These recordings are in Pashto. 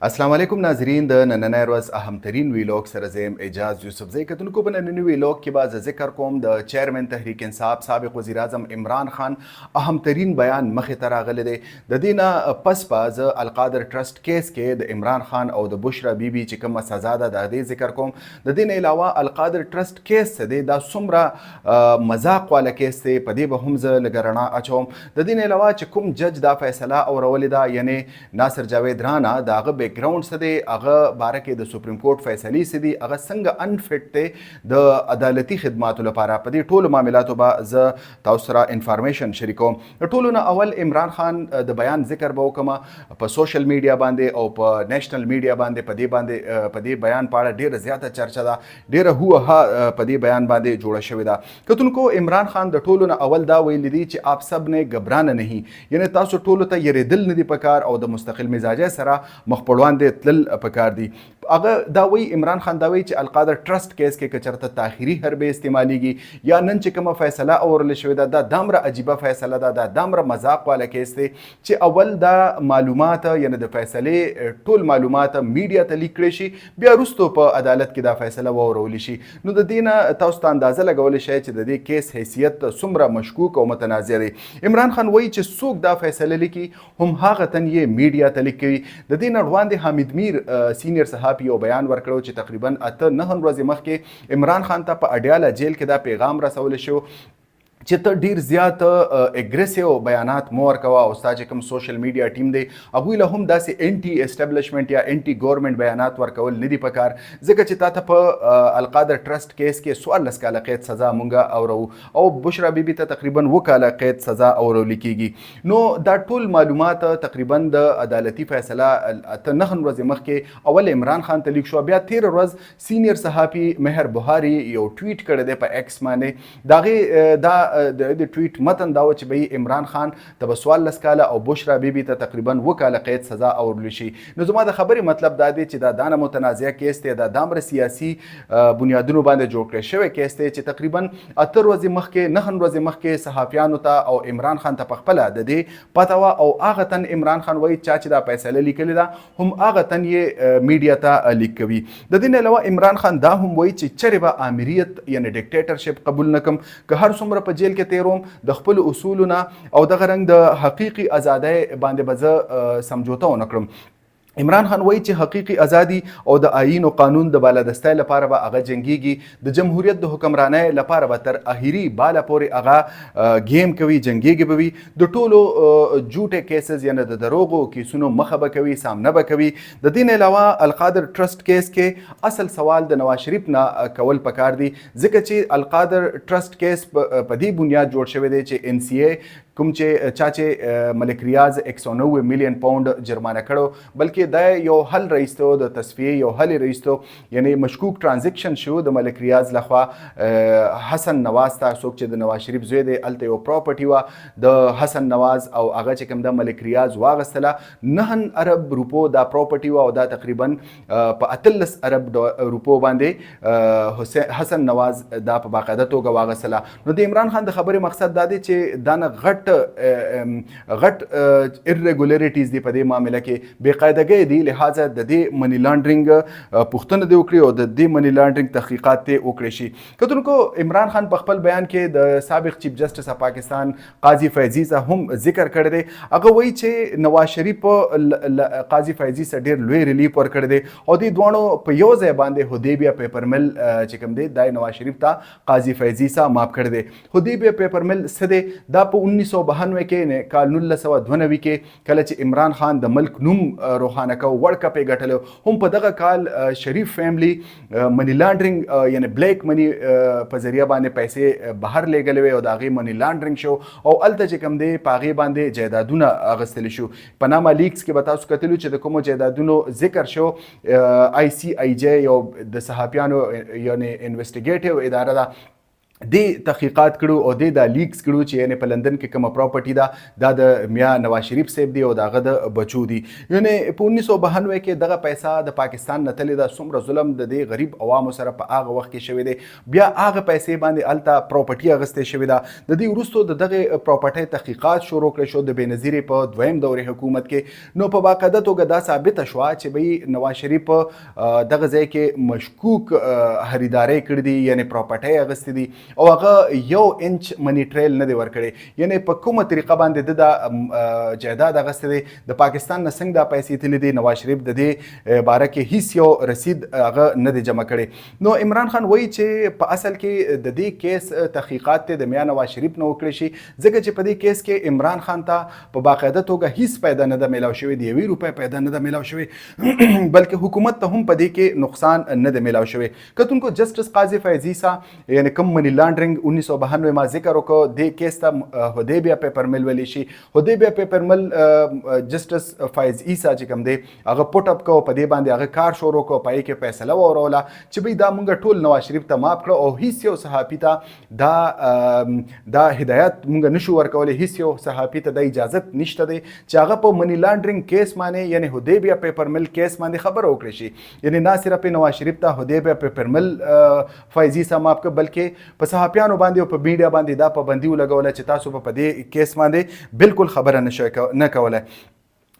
السلام علیکم ناظرین د نننۍ ورځ اهمترین ویلوګ سره زه یم اعجاز یوسفزی. کتونکو په ننني ویلوګ کې به زه ذکر کوم د چیرمن تحریک انصاف سابق وزیر اعظم عمران خان اهمترین بیان مخې ته راغلی دی. د دې نه پس به زه القادر ټرسټ کیس کې د عمران خان او د بشرا بیبي چې کومه سزا ده د هغې ذکر کوم. د دې نه علاوه القادر ټرسټ کیس څه دی، دا څومره مذاق والا کیس دی، په دې به هم زه لږه رڼا اچوم. د دې نه علاوه چې کوم جج دا فیصله اورولې ده، یعنې ناصر جاوید رانا، د هغه بیک ګراوند څه دی، هغه باره کې د سپریم کورټ فیصلې څه دي، هغه څنګه انفټ دی د عدالتي خدماتو لپاره. په دې ټولو معاملاتو به زه تاسو سره انفارمیشن شریکوم. د ټولو نه اول عمران خان د بیان ذکر به وکړم. په سوشل میډیا باندې او په نیشنل میډیا باندې په دې بیان په اړه ډېره زیاته چرچه ده، ډېره هوه په دې بیان باندې جوړه شوې ده. کتونکو عمران خان د ټولو نه اول دا ویلي دي چې آپ سب نه ګبرانه نه، یعنی تاسو ټولو ته یریدل نه دي پکار او د مستقل مزاجه سره مخ په وړاندې تلل پکار دي. هغه دا وی عمران خان دا وی چې القادر ټرسټ کیس کې کچرته تاخیری حربې استعمالیږي یا نن چې کومه فیصله اورل شوې ده، دا دامره عجیبه فیصله ده، دا دامره مذاق والا کیس دی چې اول دا معلومات، یعنی د فیصلې ټول معلومات میډیا ته لیک کړي شي، بیا وروسته په عدالت کې دا فیصله واورول شي. نو د دې نه تاسو ته اندازه لګولی شئ چې د دې کیس حیثیت څومره مشکوک او متنازع دی. عمران خان وایي چې څوک دا فیصله لیکي هم هغه تن یې میډیا ته لیک کوي. د دې نه وړاندې حامد میر سینیر صحافي یو بیان ورکړو چې تقریبا 8-9 ورځې مخکې عمران خان ته په اډیاله جیل کې دا پیغام رسول شو چې ته ډیر زیات اګریسیو بیانات مو ورکوه او ستا چې کوم سوشل میډیا ټیم دی هغوی له هم داسې انټي اسټابلیشمنټ یا انټي ګورنمنټ بیانات ورکول نه دي پکار، ځکه چې تا ته په القادر ټرسټ کیس کې 14 کاله قید سزا مونږه اورو او بشرا بیبي ته تقریبا 2 کاله قید سزا اورول کیږي. نو دا ټول معلومات تقریبا د عدالتي فیصله 8-9 ورځې مخکې اول عمران خان ته لیک شو. بیا 13 ورځ سینیر صحافي مهر بهاري یو ټویټ کړی دی په ایکس باندې. دا د ټویټ متن دا و چې به عمران خان ته به 14 کاله او بشرا بیبي ته تقریبا 2 کاله قید سزا اورول شي. نو زما د خبرې مطلب دا دی چې دا دانه متنازع کیس دی، دا دامره سیاسي بنیادونو باندې جوړ کړی شوی کیس دی چې تقریبا 8 ورځې مخکې 9 ورځې مخکې صحافیانو ته او عمران خان ته پخپله د دې پته وه او هغه تن عمران خان وایي چې دا فیصله لیکلې ده هم هغه تن یې میډیا ته لیک کوي. د دې نه علاوه عمران خان دا هم وایي چې چرې به آمریت یعنی ډیکټیټرشپ قبول نه کړم، که هر څومره په جیل کې تیروم د خپل اصولونه او دغه رنګ د حقیقي ازادۍ باندې به زه سمجوته ونه کړم. عمران خان وایي چې حقیقي ازادي او د آیین او قانون د بالادستۍ لپاره به هغه جنګیږي، د جمهوریت د حکمرانۍ لپاره به تر اخري باله پورې هغه گیم کوي، جنګیږي به وي، د ټولو جوټه کیسز یعنی د دروغو کیسونو مخه به کوي، سامنه به کوي. د دې نه علاوه القادر ټرسټ کیس کې اصل سوال د نواز شریف نه کول پکار دی، ځکه چې القادر ټرسټ کیس په دې بنیاد جوړ شوی دی چې ان سی اے کوم چې ملک ریاض 190 میلیون پاونډ جرمانه کړو، بلکې دا یو حل رئیستو د تصفیه یو حل رئیستو، یعنی مشکوک ټرانزیکشن شو د ملک ریاض لخوا حسن نواز ته، څوک چې د نواز شریف زوی دی، الته یو پراپرټي وه د حسن نواز او هغه چې کوم د ملک ریاض واغستله 9 ارب روپو دا پراپرټي وه او دا تقریبا په 18 ارب روپو باندې حسن نواز دا په باقاعده توګه واغستله. نو د عمران خان د خبرې مقصد دا دی چې دا نه غټ ارریګولیریټیز دي په دې معامله کې، بې قاعدګۍ دي، لہذا د دې منی لانډرینګ پوښتنه دې وکړي او د دې منی لانډرینګ تحقیقات دې وکړي شي. کتونکو عمران خان په خپل بیان کې د سابق چیف جسټس اف پاکستان قاضي فیضي هم ذکر کړی دی. هغه وایي چې نواز شریف قاضي فیضي سره ډېر لوی ریلیف ورکړی دی او دې دواړو په یو ځای باندې حدیبیه پیپر مل چې کوم دی دا نواز شریف ته قاضي فیضي سره معاف کړی دی. حدیبیه پیپر مل څه دی؟ دا په 1992 کې کال 1992 کې کله چې عمران خان د ملک نوم روښانه کو ورلډ کپ یې ګټلو، هم په دغه کال شریف فیملی منی لانډرینګ یعنی بلیک منی په ذریعه باندې پیسې بهر لیږلې وې او د هغې منی لانډرینګ شو او هلته چې کوم دی په هغې باندې جایدادونه اخیستلی شو. پناما لیکس کې به تاسو کتلو چې د کومو جایدادونو ذکر شو، آی سی آی جے یو د صحافیانو یعنی انویسټیګیټیو اداره ده، د تحقیقات کړو او د لیکس کړو چې یعنی په لندن کې کومه پراپرټي ده دا د میا نواز شریف صاحب دی او دغه د بچو دی. یعنی په 1992 کې دغه پیسې د پاکستان نه تللی ده. څومره ظلم د دې غریب عوامو سره په هغه وخت کې شوی دی. بیا هغه پیسې باندې الته پراپرټي اغستې شوې ده. د دې وروسته د دغه پراپرټي تحقیقات شروع کړل شو د بېنظیرې په دویم دورې حکومت کې. نو په باقاعده توګه دا ثابته شوه چې به نواز شریف دغه ځای کې مشکوک خریداري کړې دي، یعنی پراپرټي اغستې دي او هغه 1 انچ منی ټریل نه دی ورکړی. یعنی په کومه طریقه باندې د جایداد اغستې دی، د پاکستان نه څنګه دا پیسې تللې دي، نواز شریف د دې باره کې هیڅ یو رسید هغه نه دی جمع کړی. نو عمران خان وایي چې په اصل کې د دې کیس تحقیقات د میا نواز شریف نه وکړي شي، ځکه چې په دې کیس کې عمران خان ته په باقاعده توګه هیڅ پیدا نه ده میلاو شوی، د 1 روپۍ پیدا نه ده میلاو شوی بلکې حکومت ته هم په دې کې نقصان نه ده میلاو شوی. کتونکو جسټس قاضي فیضي صاحب یعنی کوم منی لانډرنګ 1992 ما ذکر وکړو، د کیس ته حدیبیه پیپر مل ویلی شي. حدیبیه پیپر مل جسټس فیض عیسی چې کوم دی هغه پټ اپ کو، په دې باندې هغه کار شروع کو، پای کې فیصله وروله چې بھئی دا مونږ ټول نواز شریف ته معاف کړو او هیڅ یو صحافي ته دا هدایت مونږ نشو ورکولی، هیڅ یو صحافي ته د اجازت نشته دی چې هغه په منی لانډرنګ کیس باندې یعنی حدیبیه پیپر مل کیس باندې خبره وکړي شي. یعنی نه صرف نواز شریف ته حدیبیه پیپر مل فیض عیسی معاف کړ، بلکې په صحافیانو باندې او په میډیا باندې دا پابندي ولګوله چې تاسو په دې کیس باندې بالکل خبره نه کوله.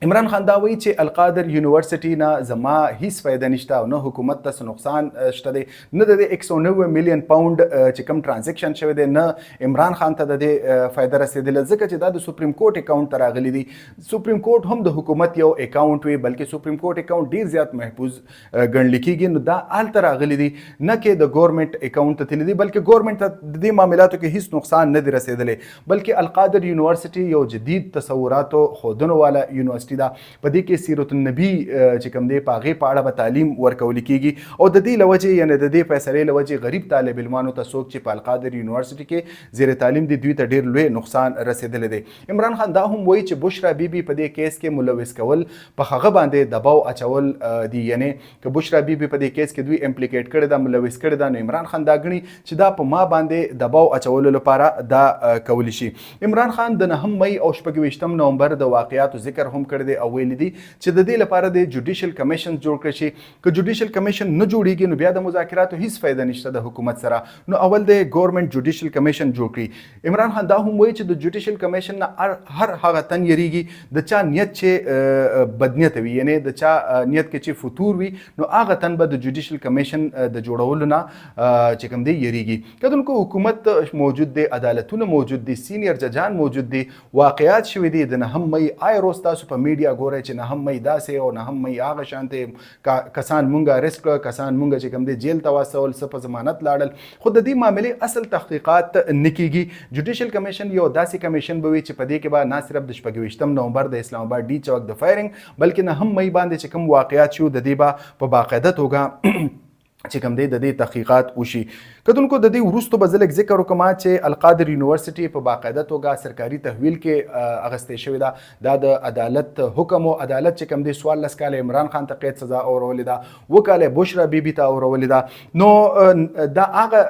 عمران خان دا وایي چې القادر یونیورسټي نه زما هیڅ فایده نشته او نه حکومت ته نقصان شته دی، نه د 190 میلیون پاوند چې کوم ټرانزیکشن شوی دی نه عمران خان ته د دې فایده رسیدله، ځکه چې دا د سپریم کورټ اکاونټ ته راغلی دی. سپریم کورټ هم د حکومت یو اکاونټ وي، بلکې سپریم کورټ اکاونټ ډیر زیات محفوظ ګڼل کېږي. نو دا هلته راغلی دی، نه کې د ګورنمنټ اکاونټ ته تللی دی، بلکې ګورنمنټ ته د دې معاملاتو کې هیڅ نقصان نه دی رسیدلی، بلکې القادر یونیورسټي یو جدید تصوراتو ښودنو والا یونیورسټي ده. په دې کې سیرت النبي چې کوم دی په هغې په اړه به تعلیم ورکول کېږي او د دې له وجې یعنې د دې فیصلې له وجې غریب طالب علمانو ته څوک چې په القادر یونیورسټي کې زیر تعلیم دي دوی ته ډېر لوی نقصان رسېدلی دی. عمران خان دا هم وایي چې بشرا بیبي په دې کیس کې ملوث کول په هغه باندې دباو اچول دي، یعنې که بشرا بیبي په دې کیس کې دوی امپلیکیټ کړی ده، ملوث کړی ده، نو عمران خان دا ګڼي چې دا په ما باندې دباو اچولو لپاره دا کولی شي. عمران خان د 9 مئی او 26 نومبر د واقعاتو ذکر هم کړی دی او ویلي دي چې د دې لپاره د جوډیشل کمیشن جوړ کړی شي. که جوډیشل کمیشن نه جوړیږي نو بیا د مذاکراتو هیڅ فایده نشته د حکومت سره، نو اول د ګورنمنت جوډیشل کمیشن جوړ کړي. عمران خان دا هم وایي چې د جوډیشل کمیشن نه هر هغه تن یریږي د چا نیت چې بدنیت وي، یعنی د چا نیت کې چې فتور وي، نو هغه تن به د جوډیشل کمیشن د جوړولو نه چې کوم دی یریږي. کتونکو حکومت موجود دی، عدالتونه موجود دي، سینیر ججان موجود دي، واقعات شوي دي. د 9 مئی آی روز تاسو په میډیا ګورئ چې 9 مئی داسې او 9 مئی هغه شانتې کسان مونږه اریسټ کړه، کسان مونږه چې کوم دی جیل ته واستول، څه په ضمانت لاړل، خو د دې معاملې اصل تحقیقات نه کیږي. جوډیشل کمیشن یو داسې کمیشن به وي چې په دې کې به نه صرف د 26 نومبر د اسلام آباد ډي چوک د فایرنګ، بلکې 9 مئی باندې چې کوم واقعات شو د دې به په باقاعده توګه چې کوم دی د دې تحقیقات وشي. کتونکو د دې وروسته به زه لږ ذکر وکړم چې القادر یونیورسټي په باقاعده توګه سرکاري تحویل کې اغستې شوې ده. دا د عدالت حکم او عدالت چې کوم دی 14 کاله عمران خان ته قید سزا اورولې ده، 2 کاله بشرا بیبي ته اورولې ده. نو دا هغه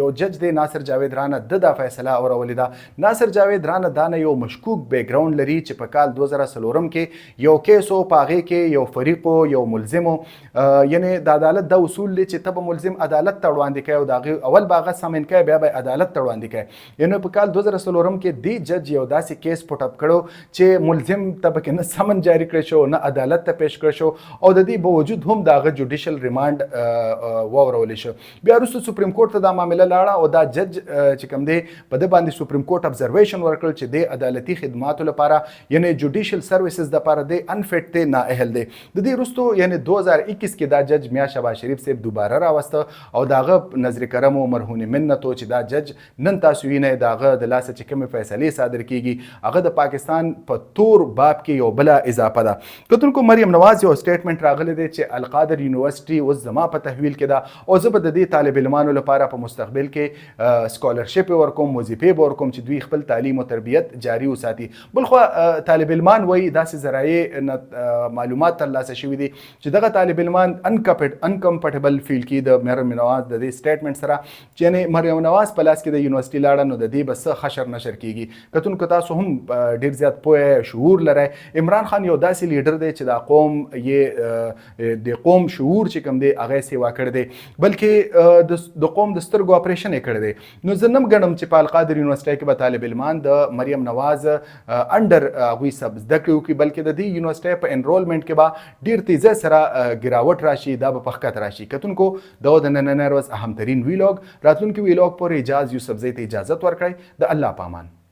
یو جج دی ناصر جاوید رانه د فیصله اورولې ده. ناصر جاوید رانه دا نه یو مشکوک بیک ګراوند لري چې په کال 2004 کې یو کیس او په هغې کې یو فریق او یو ملزم، یعنی د عدالت دا اصول دی چې ته به ملزم عدالت ته وړاندې کوي او د هغې اول به هغه سمن کوي بیا به عدالت ته وړاندې کوي. یعنې په کال 2004 کې دې جج یو داسې کیس پټ اپ کړو چې ملزم ته پکې نه سمن جاري کړی شو نه عدالت ته پیش کړی شو او د دې باوجود هم د هغه جوډیشل ریمانډ واورولی شو. بیا وروسته سپریم کورټ ته دا معامله لاړه او دا جج چې کوم دی په ده باندې سپریم کورټ ابزرویشن ورکړل چې د عدالتي خدماتو لپاره یعنې جوډیشل سروسز دپاره دی انفټ دی، نااهل دی. د دې وروسته یعنې 2021 کې دا جج میا شهباز شریف صاحب دوباره راوسته او د هغه نظر کرم او مرهون منتو چې دا جج نن تاسو وینئ د هغه د لاسه چې کومې فیصلې صادر کیږي هغه د پاکستان په تور باب کې یو بله اضافه ده. کتونکو مریم نواز یو سټیټمنټ راغلی دی چې القادر یونیورسټي اوس زما په تحویل کې ده او زه به د دې طالب علمانو لپاره په مستقبل کې سکالرشپ ورکوم، وظیفې به ورکوم چې دوی خپل تعلیم او تربیت جاري وساتي. بلخوا طالب علمان وایي داسې ذرایع معلومات ترلاسه شوي دي چې دغه طالب علمان انکمفرټیبل فیل کی د مریم نواز د دې سټیټمنټ سره چې یعنې مریم نواز په لاس کې د یونیورسيټي لاړه نو د دې بس خشر نشر کیږي کتونکو تاسو هم ډیر زیات پوهه شعور لرئ عمران خان یو داسې لیډر دی چې دا قوم یې د قوم شعور چې کوم دی هغه سیوا کړی دی بلکې د قوم د سترګو اپریشن یې کړی دی نو زه نم ګڼم چې په القادر یونیورسيټي کې به طالب علمان د مریم نواز انډر هغوی سب زده کړي وکړي بلکې د دې یونیورسيټي په انرولمنټ کې به ډیر تیزه سره ګراوټ راشي دا به په ښکته راشي کتونکو دا د نننۍ ورځ اهم ترین ویلاګ راتلونکي ویلاګ پورې اجاز یوسفزۍ ته اجازت ورکړئ د الله په امان